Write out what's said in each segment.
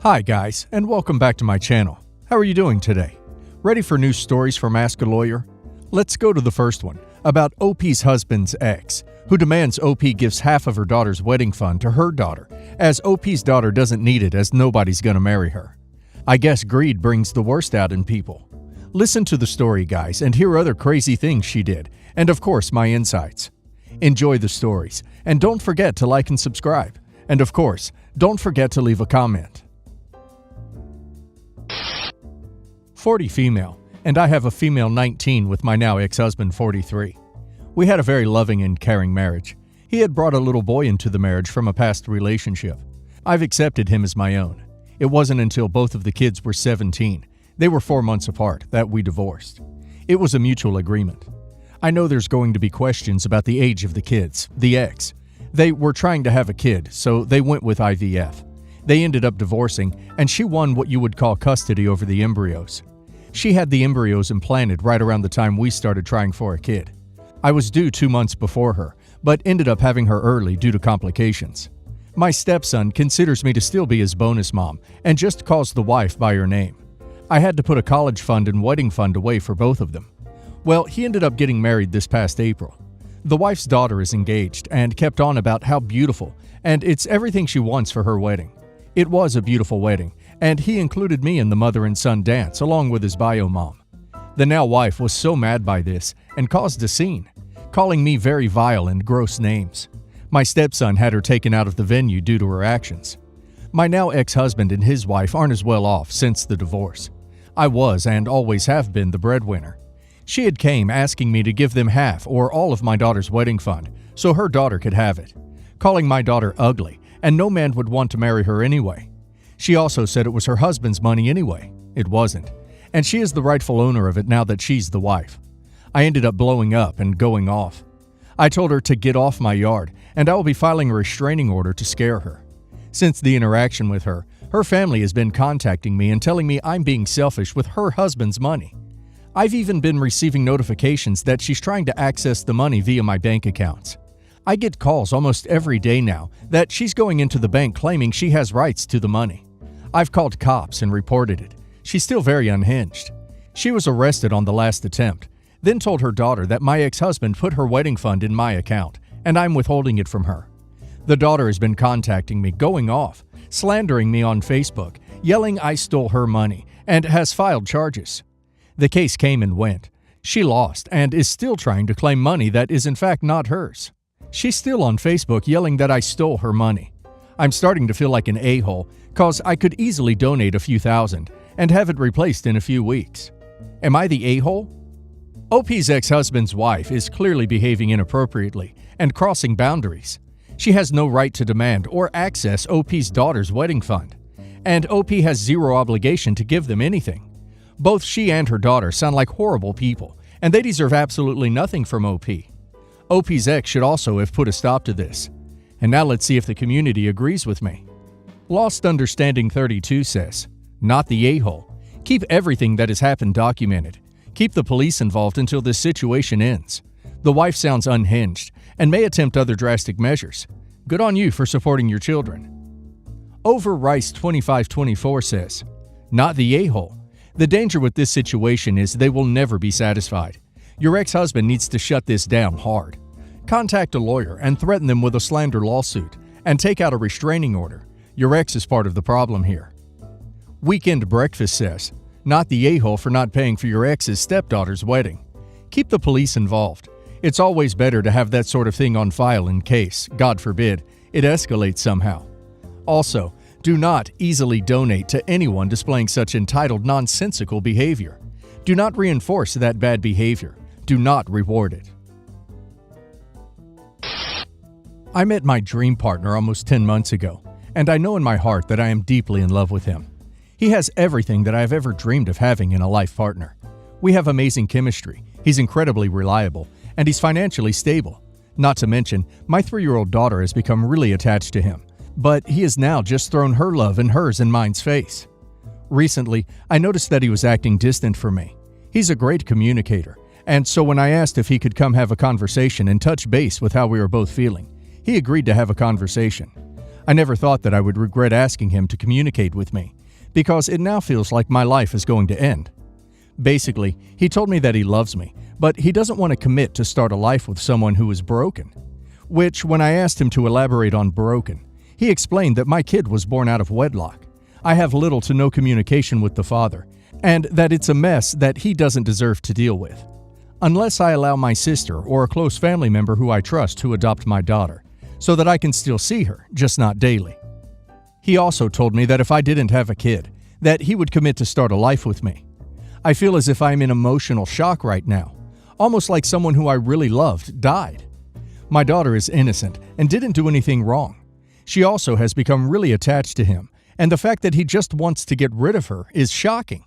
Hi guys, and welcome back to my channel. How are you doing today? Ready for new stories from askalawyer? Let's go to the first one, about OP's husband's ex, who demands OP gives half of her daughter's wedding fund to her daughter, as OP's daughter doesn't need it as nobody's gonna marry her. I guess greed brings the worst out in people. Listen to the story, guys, and hear other crazy things she did, and of course my insights. Enjoy the stories, and don't forget to like and subscribe. And of course, don't forget to leave a comment. 40 female, and I have a female 19 with my now ex-husband 43. We had a very loving and caring marriage. He had brought a little boy into the marriage from a past relationship. I've accepted him as my own. It wasn't until both of the kids were 17, they were 4 months apart, that we divorced. It was a mutual agreement. I know there's going to be questions about the age of the kids, the ex. They were trying to have a kid, so they went with IVF. They ended up divorcing, and she won what you would call custody over the embryos. She had the embryos implanted right around the time we started trying for a kid. I was due 2 months before her, but ended up having her early due to complications. My stepson considers me to still be his bonus mom and just calls the wife by her name. I had to put a college fund and wedding fund away for both of them. Well, he ended up getting married this past April. The wife's daughter is engaged and kept on about how beautiful, and it's everything she wants for her wedding. It was a beautiful wedding, and he included me in the mother and son dance along with his bio mom. The now wife was so mad by this and caused a scene, calling me very vile and gross names. My stepson had her taken out of the venue due to her actions. My now ex-husband and his wife aren't as well off since the divorce. I was and always have been the breadwinner. She had came asking me to give them half or all of my daughter's wedding fund so her daughter could have it, calling my daughter ugly, and no man would want to marry her anyway. She also said it was her husband's money anyway. It wasn't, and she is the rightful owner of it now that she's the wife. I ended up blowing up and going off. I told her to get off my yard, and I will be filing a restraining order to scare her. Since the interaction with her, her family has been contacting me and telling me I'm being selfish with her husband's money. I've even been receiving notifications that she's trying to access the money via my bank accounts. I get calls almost every day now that she's going into the bank claiming she has rights to the money. I've called cops and reported it. She's still very unhinged. She was arrested on the last attempt, then told her daughter that my ex-husband put her wedding fund in my account and I'm withholding it from her. The daughter has been contacting me, going off, slandering me on Facebook, yelling I stole her money, and has filed charges. The case came and went. She lost and is still trying to claim money that is in fact not hers. She's still on Facebook yelling that I stole her money. I'm starting to feel like an a-hole cause I could easily donate a few thousand and have it replaced in a few weeks. Am I the a-hole? OP's ex-husband's wife is clearly behaving inappropriately and crossing boundaries. She has no right to demand or access OP's daughter's wedding fund, and OP has zero obligation to give them anything. Both she and her daughter sound like horrible people, and they deserve absolutely nothing from OP. OP's ex should also have put a stop to this. And now let's see if the community agrees with me. Lost Understanding 32 says, not the a-hole. Keep everything that has happened documented. Keep the police involved until this situation ends. The wife sounds unhinged and may attempt other drastic measures. Good on you for supporting your children. Over Rice 2524 says, not the a-hole. The danger with this situation is they will never be satisfied. Your ex-husband needs to shut this down hard. Contact a lawyer and threaten them with a slander lawsuit and take out a restraining order. Your ex is part of the problem here. Weekend Breakfast says, not the a-hole for not paying for your ex's stepdaughter's wedding. Keep the police involved. It's always better to have that sort of thing on file in case, God forbid, it escalates somehow. Also, do not easily donate to anyone displaying such entitled, nonsensical behavior. Do not reinforce that bad behavior. Do not reward it. I met my dream partner almost 10 months ago, and I know in my heart that I am deeply in love with him. He has everything that I have ever dreamed of having in a life partner. We have amazing chemistry, he's incredibly reliable, and he's financially stable. Not to mention, my 3-year-old daughter has become really attached to him, but he has now just thrown her love and hers in mine's face. Recently, I noticed that he was acting distant from me. He's a great communicator, and so when I asked if he could come have a conversation and touch base with how we were both feeling, he agreed to have a conversation. I never thought that I would regret asking him to communicate with me, because it now feels like my life is going to end. Basically, he told me that he loves me, but he doesn't want to commit to start a life with someone who is broken. Which, when I asked him to elaborate on broken, he explained that my kid was born out of wedlock. I have little to no communication with the father, and that it's a mess that he doesn't deserve to deal with. Unless I allow my sister or a close family member who I trust to adopt my daughter, so that I can still see her, just not daily. He also told me that if I didn't have a kid, that he would commit to start a life with me. I feel as if I'm in emotional shock right now, almost like someone who I really loved died. My daughter is innocent and didn't do anything wrong. She also has become really attached to him, and the fact that he just wants to get rid of her is shocking,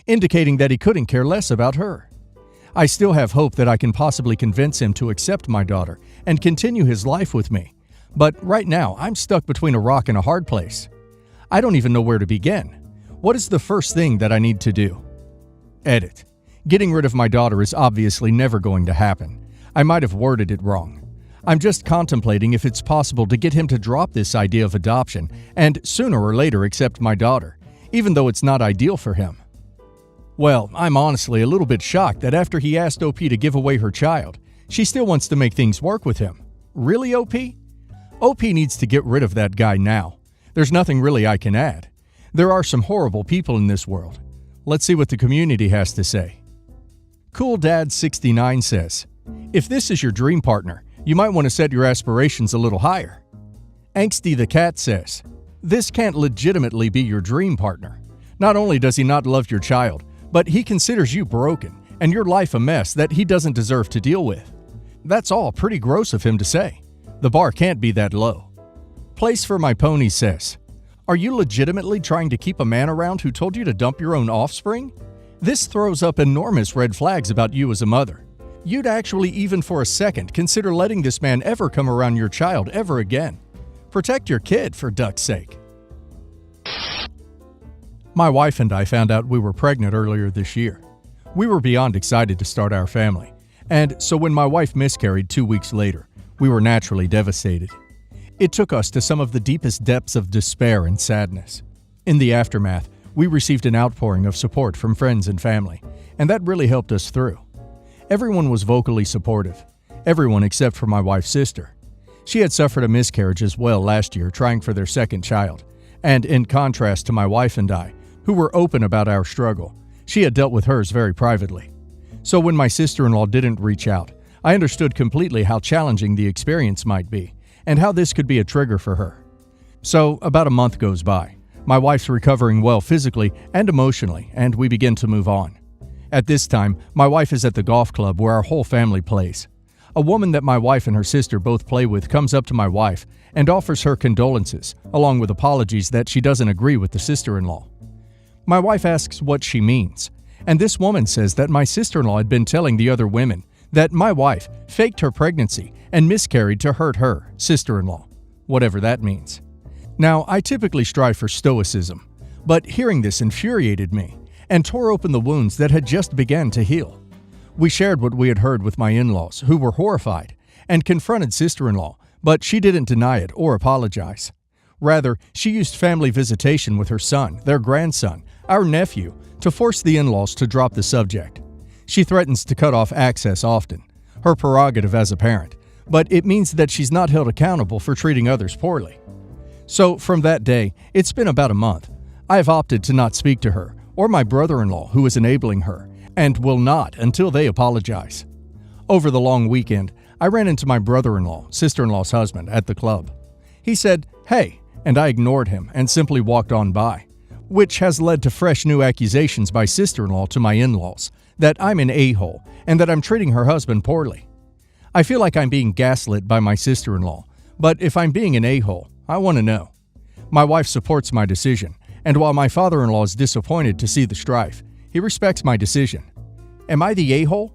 indicating that he couldn't care less about her. I still have hope that I can possibly convince him to accept my daughter and continue his life with me, but right now I'm stuck between a rock and a hard place. I don't even know where to begin. What is the first thing that I need to do? Edit. Getting rid of my daughter is obviously never going to happen. I might have worded it wrong. I'm just contemplating if it's possible to get him to drop this idea of adoption and sooner or later accept my daughter, even though it's not ideal for him. Well, I'm honestly a little bit shocked that after he asked OP to give away her child, she still wants to make things work with him. Really, OP? OP needs to get rid of that guy now. There's nothing really I can add. There are some horrible people in this world. Let's see what the community has to say. Cool Dad 69 says, if this is your dream partner, you might want to set your aspirations a little higher. Angsty the Cat says, this can't legitimately be your dream partner. Not only does he not love your child, but he considers you broken and your life a mess that he doesn't deserve to deal with. That's all pretty gross of him to say. The bar can't be that low. Place for My Pony says, are you legitimately trying to keep a man around who told you to dump your own offspring? This throws up enormous red flags about you as a mother. You'd actually even for a second consider letting this man ever come around your child ever again. Protect your kid, for duck's sake. My wife and I found out we were pregnant earlier this year. We were beyond excited to start our family, and so when my wife miscarried 2 weeks later, we were naturally devastated. It took us to some of the deepest depths of despair and sadness. In the aftermath, we received an outpouring of support from friends and family, and that really helped us through. Everyone was vocally supportive, everyone except for my wife's sister. She had suffered a miscarriage as well last year trying for their second child, and in contrast to my wife and I, who were open about our struggle, she had dealt with hers very privately. So when my sister-in-law didn't reach out, I understood completely how challenging the experience might be, and how this could be a trigger for her. So about a month goes by. My wife's recovering well physically and emotionally, and we begin to move on. At this time, my wife is at the golf club where our whole family plays. A woman that my wife and her sister both play with comes up to my wife and offers her condolences, along with apologies that she doesn't agree with the sister-in-law. My wife asks what she means, and this woman says that my sister-in-law had been telling the other women that my wife faked her pregnancy and miscarried to hurt her sister-in-law, whatever that means. Now, I typically strive for stoicism, but hearing this infuriated me and tore open the wounds that had just begun to heal. We shared what we had heard with my in-laws, who were horrified, and confronted sister-in-law, but she didn't deny it or apologize. Rather, she used family visitation with her son, their grandson, our nephew, to force the in-laws to drop the subject. She threatens to cut off access often, her prerogative as a parent, but it means that she's not held accountable for treating others poorly. So from that day, it's been about a month. I have opted to not speak to her or my brother-in-law who is enabling her, and will not until they apologize. Over the long weekend, I ran into my brother-in-law, sister-in-law's husband, at the club. He said, "Hey," and I ignored him and simply walked on by, which has led to fresh new accusations by sister-in-law to my in-laws that I'm an a-hole and that I'm treating her husband poorly. I feel like I'm being gaslit by my sister-in-law, but if I'm being an a-hole, I want to know. My wife supports my decision, and while my father-in-law is disappointed to see the strife, he respects my decision. Am I the a-hole?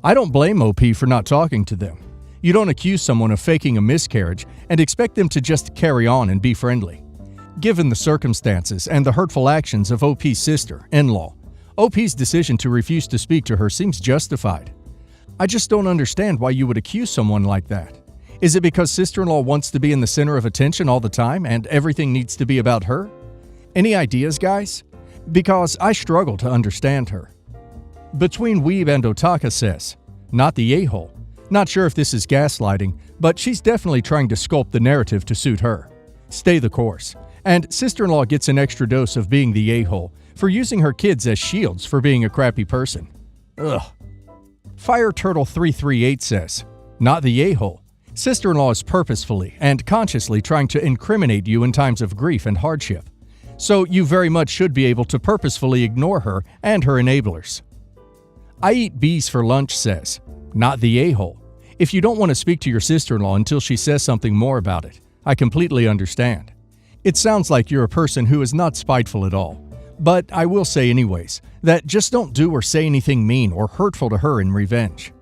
I don't blame OP for not talking to them. You don't accuse someone of faking a miscarriage and expect them to just carry on and be friendly. Given the circumstances and the hurtful actions of OP's sister, in-law, OP's decision to refuse to speak to her seems justified. I just don't understand why you would accuse someone like that. Is it because sister-in-law wants to be in the center of attention all the time and everything needs to be about her? Any ideas, guys? Because I struggle to understand her. Between Weeb and Otaka says, not the a-hole. Not sure if this is gaslighting, but she's definitely trying to sculpt the narrative to suit her. Stay the course. And sister-in-law gets an extra dose of being the a-hole for using her kids as shields for being a crappy person. Ugh. Fire Turtle 338 says, not the a-hole. Sister-in-law is purposefully and consciously trying to incriminate you in times of grief and hardship. So you very much should be able to purposefully ignore her and her enablers. I Eat Bees for Lunch says, not the a-hole. If you don't want to speak to your sister-in-law until she says something more about it, I completely understand. It sounds like you're a person who is not spiteful at all. But I will say anyways, that just don't do or say anything mean or hurtful to her in revenge.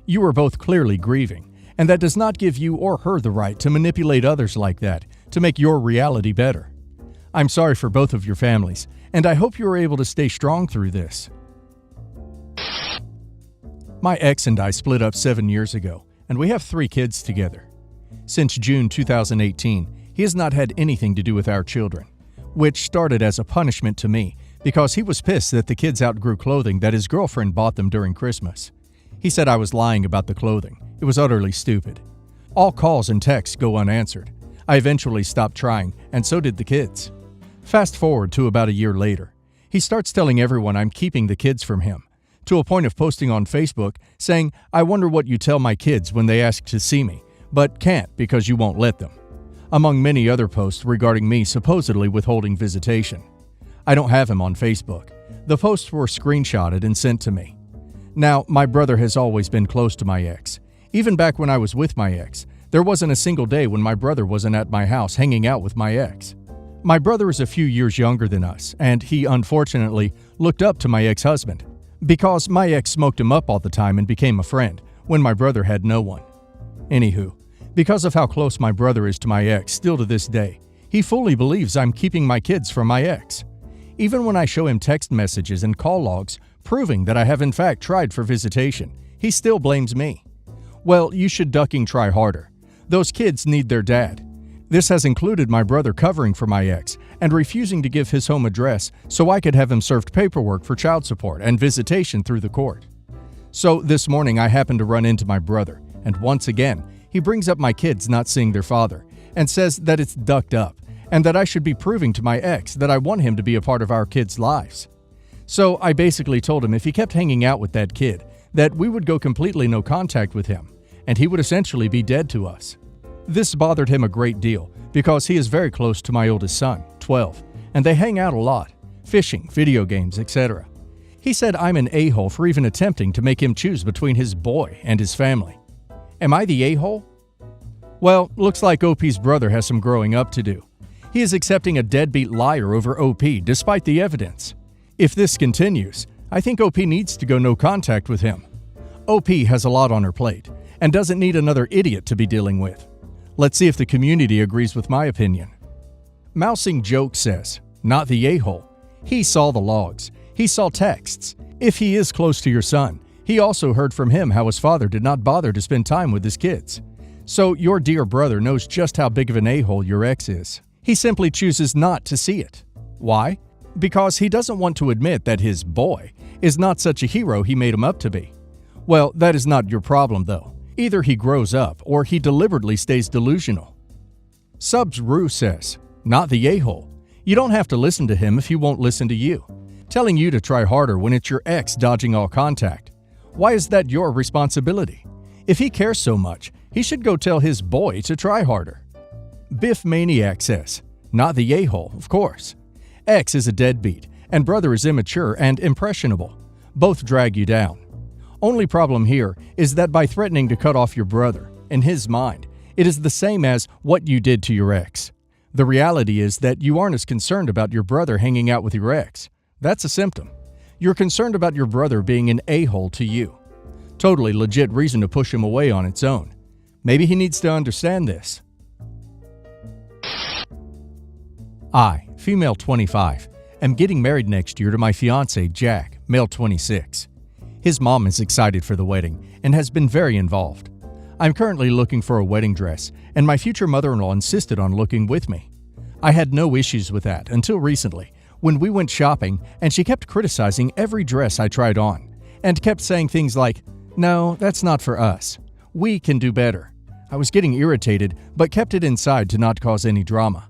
You are both clearly grieving, and that does not give you or her the right to manipulate others like that to make your reality better. I'm sorry for both of your families, and I hope you are able to stay strong through this. My ex and I split up 7 years ago, and we have 3 kids together. Since June 2018, he has not had anything to do with our children, which started as a punishment to me because he was pissed that the kids outgrew clothing that his girlfriend bought them during Christmas. He said I was lying about the clothing. It was utterly stupid. All calls and texts go unanswered. I eventually stopped trying, and so did the kids. Fast forward to about a year later. He starts telling everyone I'm keeping the kids from him, to a point of posting on Facebook saying, I wonder what you tell my kids when they ask to see me, but can't because you won't let them. Among many other posts regarding me supposedly withholding visitation. I don't have him on Facebook. The posts were screenshotted and sent to me. Now, my brother has always been close to my ex. Even back when I was with my ex, there wasn't a single day when my brother wasn't at my house hanging out with my ex. My brother is a few years younger than us, and he unfortunately looked up to my ex-husband because my ex smoked him up all the time and became a friend when my brother had no one. Anywho, because of how close my brother is to my ex still to this day, he fully believes I'm keeping my kids from my ex. Even when I show him text messages and call logs proving that I have in fact tried for visitation, he still blames me. Well, you should ducking try harder. Those kids need their dad. This has included my brother covering for my ex and refusing to give his home address so I could have him served paperwork for child support and visitation through the court. So this morning I happened to run into my brother, and once again, he brings up my kids not seeing their father and says that it's ducked up and that I should be proving to my ex that I want him to be a part of our kids' lives. So I basically told him if he kept hanging out with that kid, that we would go completely no contact with him, and he would essentially be dead to us. This bothered him a great deal because he is very close to my oldest son, 12, and they hang out a lot, fishing, video games, etc. He said I'm an a-hole for even attempting to make him choose between his boy and his family. Am I the a-hole? Well, looks like OP's brother has some growing up to do. He is accepting a deadbeat liar over OP despite the evidence. If this continues, I think OP needs to go no contact with him. OP has a lot on her plate and doesn't need another idiot to be dealing with. Let's see if the community agrees with my opinion. Mousing Joke says, not the a-hole. He saw the logs. He saw texts. If he is close to your son, he also heard from him how his father did not bother to spend time with his kids. So your dear brother knows just how big of an a-hole your ex is. He simply chooses not to see it. Why? Because he doesn't want to admit that his boy is not such a hero he made him up to be. Well, that is not your problem though. Either he grows up or he deliberately stays delusional. Subs Rue says, not the a-hole. You don't have to listen to him if he won't listen to you. Telling you to try harder when it's your ex dodging all contact. Why is that your responsibility? If he cares so much, he should go tell his boy to try harder. Biff Maniac says, not the a-hole, of course. Ex is a deadbeat, and brother is immature and impressionable. Both drag you down. Only problem here is that by threatening to cut off your brother, in his mind, it is the same as what you did to your ex. The reality is that you aren't as concerned about your brother hanging out with your ex. That's a symptom. You're concerned about your brother being an a-hole to you. Totally legit reason to push him away on its own. Maybe he needs to understand this. I, female 25, am getting married next year to my fiancé, Jack, male 26. His mom is excited for the wedding and has been very involved. I'm currently looking for a wedding dress, and my future mother-in-law insisted on looking with me. I had no issues with that until recently, when we went shopping and she kept criticizing every dress I tried on, and kept saying things like, "No, that's not for us. We can do better." I was getting irritated, but kept it inside to not cause any drama.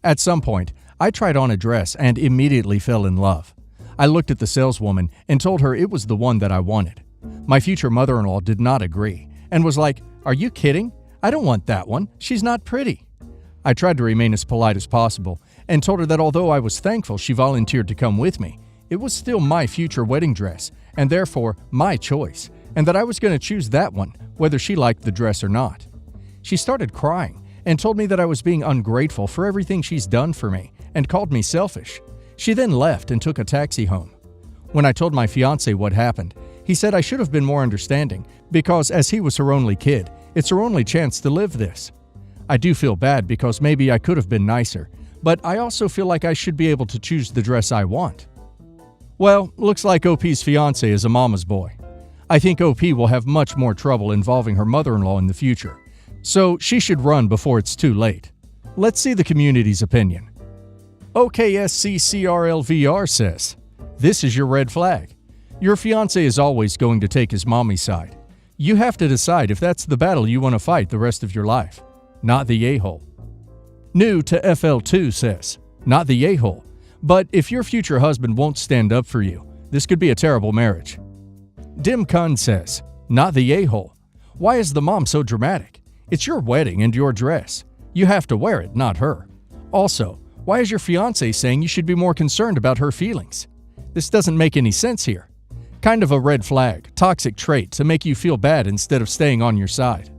At some point, I tried on a dress and immediately fell in love. I looked at the saleswoman and told her it was the one that I wanted. My future mother-in-law did not agree and was like, "Are you kidding? I don't want that one. She's not pretty." I tried to remain as polite as possible and told her that although I was thankful she volunteered to come with me, it was still my future wedding dress and therefore my choice, and that I was going to choose that one whether she liked the dress or not. She started crying and told me that I was being ungrateful for everything she's done for me and called me selfish. She then left and took a taxi home. When I told my fiancé what happened, he said I should have been more understanding because as he was her only kid, it's her only chance to live this. I do feel bad because maybe I could have been nicer, but I also feel like I should be able to choose the dress I want. Well, looks like OP's fiancé is a mama's boy. I think OP will have much more trouble involving her mother-in-law in the future, so she should run before it's too late. Let's see the community's opinion. OKSCCRLVR says, "This is your red flag. Your fiancé is always going to take his mommy's side. You have to decide if that's the battle you want to fight the rest of your life, not the a-hole." New to FL2 says, "Not the a-hole, but if your future husband won't stand up for you, this could be a terrible marriage." Dim Kun says, "Not the a-hole. Why is the mom so dramatic? It's your wedding and your dress. You have to wear it, not her. Also, why is your fiancé saying you should be more concerned about her feelings? This doesn't make any sense here. Kind of a red flag, toxic trait to make you feel bad instead of staying on your side."